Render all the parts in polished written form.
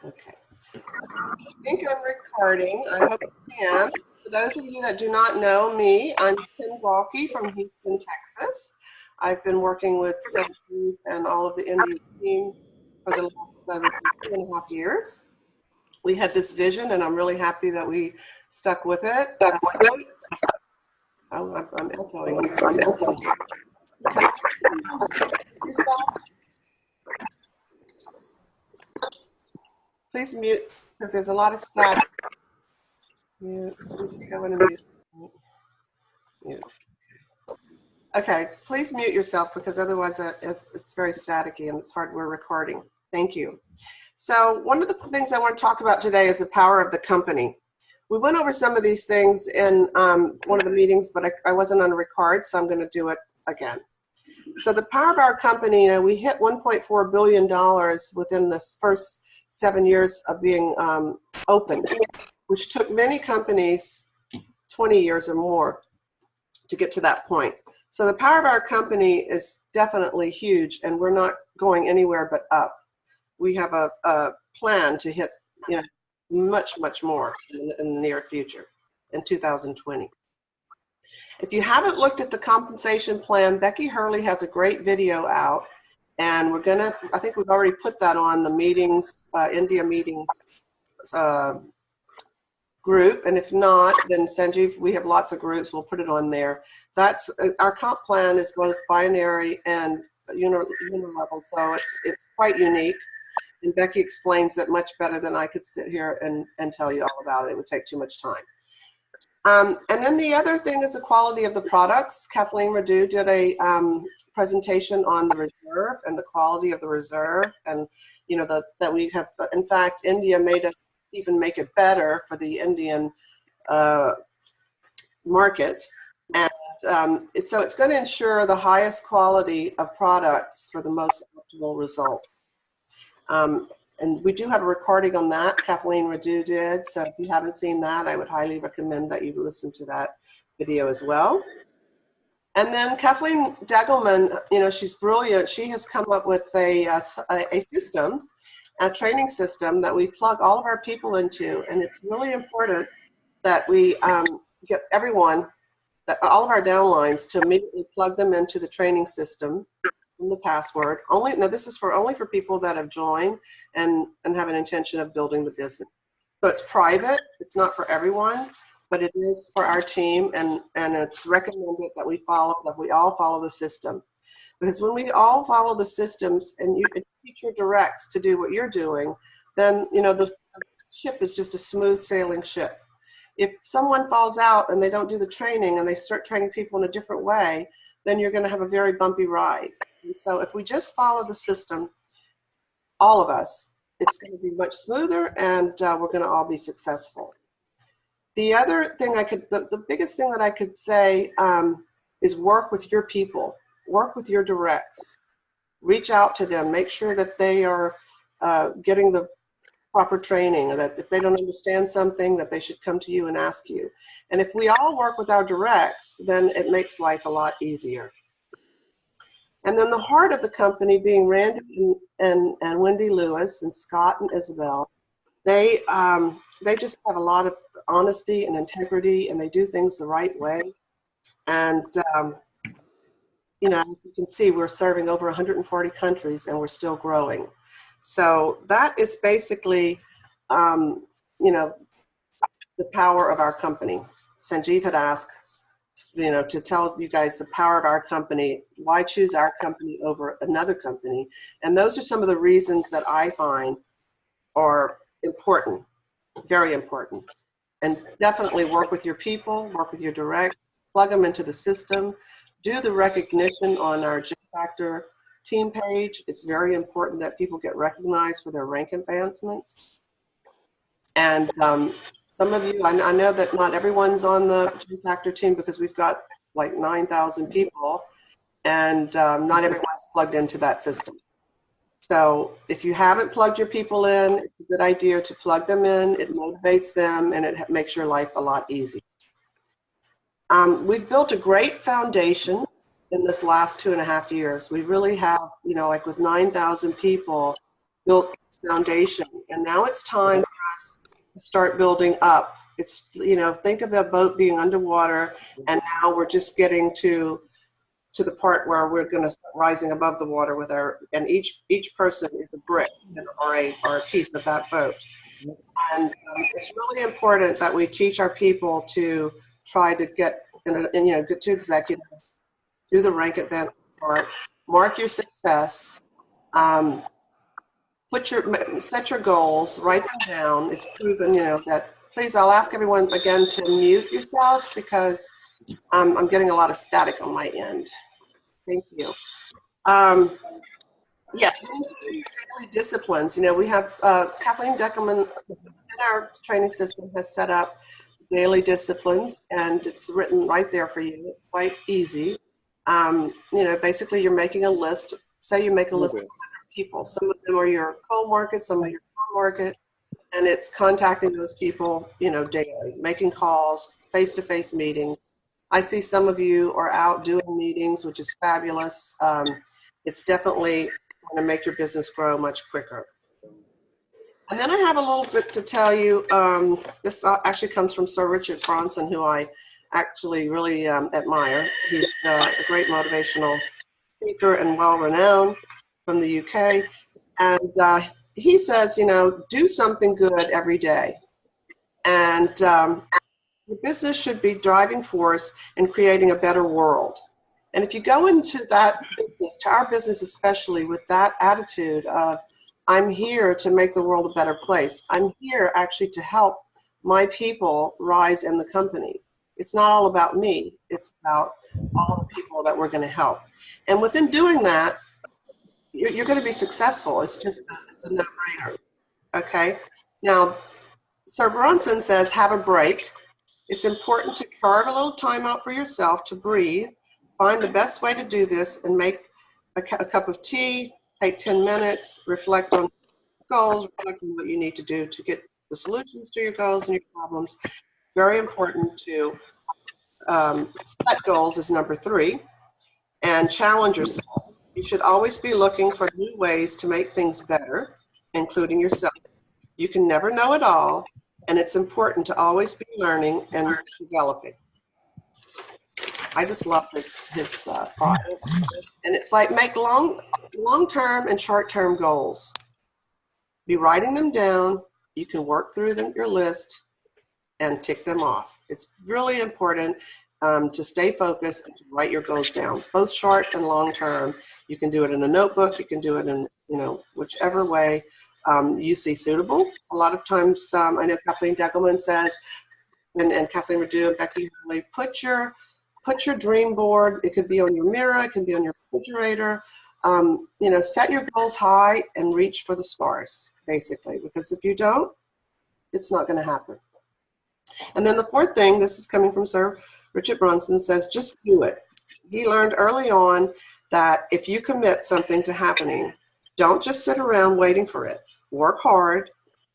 Okay. I think I'm recording. I hope I can. For those of you that do not know me, I'm Kim Walke from Houston, Texas. I've been working with Sanjeev and all of the India team for the last 2.5 years. We had this vision, and I'm really happy that we stuck with it. I'm echoing. Please mute because there's a lot of static. Mute. I want to mute. Mute. Okay, please mute yourself because otherwise it's very staticky and it's hard. We're recording. Thank you. So one of the things I want to talk about today is the power of the company. We went over some of these things in one of the meetings, but I wasn't on record, so I'm going to do it again. So the power of our company, we hit $1.4 billion within this first 7 years of being open, which took many companies 20 years or more to get to that point. So the power of our company is definitely huge, and we're not going anywhere but up. We have a plan to hit, much, much more in the near future, in 2020. If you haven't looked at the compensation plan, Becky Hurley has a great video out, and I think we've already put that on the meetings, India meetings group, and if not, then Sanjeev, we have lots of groups, we'll put it on there. That's our comp plan is both binary and unilevel, so it's quite unique, and Becky explains it much better than I could sit here and tell you all about it. It would take too much time. And then the other thing is the quality of the products. Kathleen Radu did a presentation on the reserve and the quality of the reserve, and that we have, in fact, India made us even make it better for the Indian market. And so it's going to ensure the highest quality of products for the most optimal result. And we do have a recording on that, Kathleen Radu did. So if you haven't seen that, I would highly recommend that you listen to that video as well. And then Kathleen Degelman, she's brilliant. She has come up with a system, a training system that we plug all of our people into, and it's really important that we get everyone, all of our downlines, to immediately plug them into the training system and the password. Now this is only for people that have joined and have an intention of building the business. So it's private, it's not for everyone, but it is for our team, and it's recommended that we all follow the system. Because when we all follow the systems and you teach your directs to do what you're doing, then the ship is just a smooth sailing ship. If someone falls out and they don't do the training and they start training people in a different way, then you're going to have a very bumpy ride. And so if we just follow the system, all of us, it's going to be much smoother, and we're going to all be successful. The other thing the biggest thing that I could say is work with your people. Work with your directs. Reach out to them. Make sure that they are getting the proper training, and that if they don't understand something, that they should come to you and ask you. And if we all work with our directs, then it makes life a lot easier. And then the heart of the company being Randy and Wendy Lewis and Scott and Isabel, they just have a lot of honesty and integrity, and they do things the right way. And as you can see, we're serving over 140 countries, and we're still growing. So that is basically, the power of our company. Sanjeev had asked, to tell you guys the power of our company. Why choose our company over another company? And those are some of the reasons that I find are important, very important. And definitely work with your people, work with your directs, plug them into the system, do the recognition on our J-Factor team page. It's very important that people get recognized for their rank advancements. And some of you, I know that not everyone's on the J-Factor team because we've got like 9,000 people, and not everyone's plugged into that system. So if you haven't plugged your people in, it's a good idea to plug them in. It motivates them, and it makes your life a lot easier. We've built a great foundation in this last 2.5 years. We really have, like with 9,000 people, built foundation. And now it's time for us to start building up. It's, think of the boat being underwater, and now we're just getting to the part where we're going to start rising above the water with and each person is a brick or a piece of that boat. And it's really important that we teach our people to try to get, get to executive, do the rank advancement part, mark your success, set your goals, write them down. It's proven, that. Please, I'll ask everyone again to mute yourselves because I'm getting a lot of static on my end. Thank you. Yeah, daily disciplines. We have Kathleen Deckelman in our training system has set up daily disciplines, and it's written right there for you. It's quite easy. Basically you're making a list. Say you make a list of 100 people. Some of them are your cold market, some are your warm market, and it's contacting those people, daily, making calls, face-to-face meetings. I see some of you are out doing meetings, which is fabulous. It's definitely going to make your business grow much quicker. And then I have a little bit to tell you. This actually comes from Sir Richard Bronson, who I actually really admire. He's a great motivational speaker and well-renowned from the UK. And he says, do something good every day. And your business should be driving force in creating a better world. And if you go into that business, to our business especially, with that attitude of, I'm here to make the world a better place. I'm here actually to help my people rise in the company. It's not all about me. It's about all the people that we're going to help. And within doing that, you're going to be successful. It's a no-brainer. Okay? Now, Sir Bronson says, have a break. It's important to carve a little time out for yourself to breathe, find the best way to do this, and make a cup of tea, take 10 minutes, reflect on goals, reflect on what you need to do to get the solutions to your goals and your problems. Very important to set goals is number 3, and challenge yourself. You should always be looking for new ways to make things better, including yourself. You can never know it all, and it's important to always be learning and developing. I just love his thoughts. And it's like, make long-term and short-term goals. Be writing them down. You can work through your list and tick them off. It's really important to stay focused and to write your goals down, both short and long-term. You can do it in a notebook. You can do it in, whichever way you see suitable. A lot of times, I know Kathleen Deckelman says, and Kathleen Radu and Becky Hurley, put your dream board. It could be on your mirror. It can be on your refrigerator. Set your goals high and reach for the stars, basically, because if you don't, it's not going to happen. And then the 4th thing, this is coming from Sir Richard Bronson, says just do it. He learned early on that if you commit something to happening, don't just sit around waiting for it. Work hard,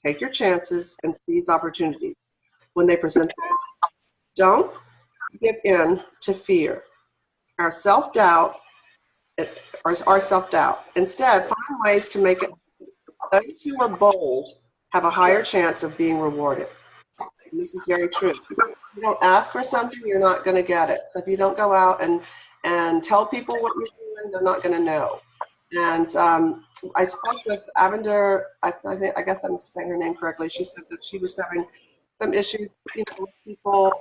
take your chances, and seize opportunities when they present themselves. Don't give in to fear, our self-doubt. Instead, find ways to make it. Those who are bold have a higher chance of being rewarded. And this is very true. If you don't ask for something, you're not going to get it. So if you don't go out and tell people what you're doing, they're not going to know. And I spoke with Avinder, I guess I'm saying her name correctly. She said that she was having some issues, with people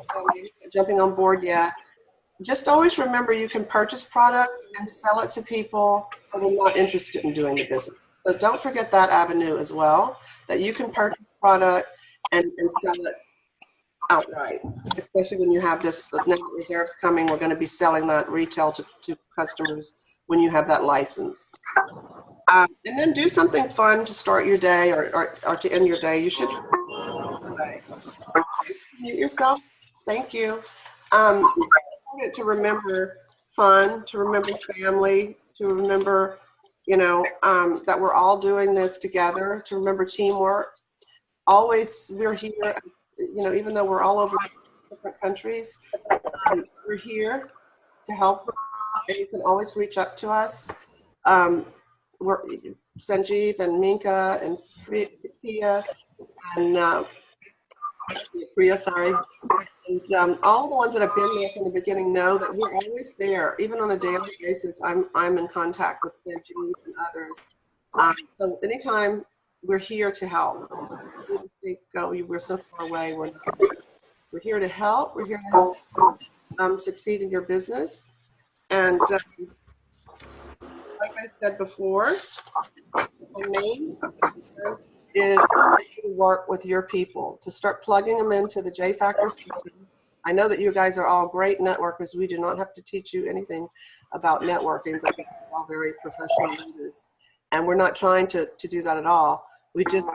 jumping on board yet. Just always remember you can purchase product and sell it to people that are not interested in doing the business. So don't forget that avenue as well, that you can purchase product and sell it outright, especially when you have this now reserves coming. We're going to be selling that retail to customers when you have that license. And then do something fun to start your day or to end your day. You should mute yourself. Thank you. To remember fun, to remember family, to remember, that we're all doing this together, to remember teamwork. Always, we're here, even though we're all over different countries, we're here to help, and you can always reach up to us. We're Sanjeev and Minka and Priya, and Priya, sorry. And all the ones that have been there from the beginning know that we're always there, even on a daily basis. I'm in contact with Sanjeev and others. So anytime we're here to help. You don't think, oh, we're so far away. We're here to help. We're here to help you succeed in your business. And like I said before, my main concern is to work with your people, to start plugging them into the J-Factor system. I know that you guys are all great networkers. We do not have to teach you anything about networking, but we're all very professional leaders. And we're not trying to do that at all. We just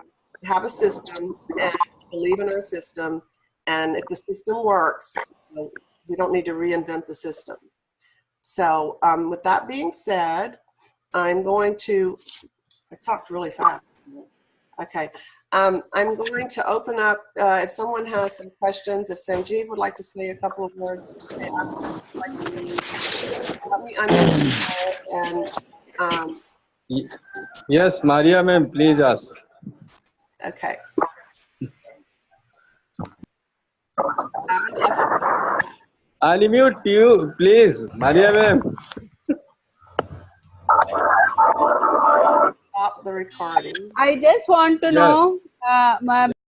have a system and believe in our system. And if the system works, we don't need to reinvent the system. So with that being said, I'm going to, I talked really fast. Okay. I'm going to open up, if someone has some questions, if Sanjeev would like to say a couple of words, let me unmute and yes, Maria ma'am, please ask. okay. Unmute you, please, Maria ma'am. Stop the recording. I just want to know,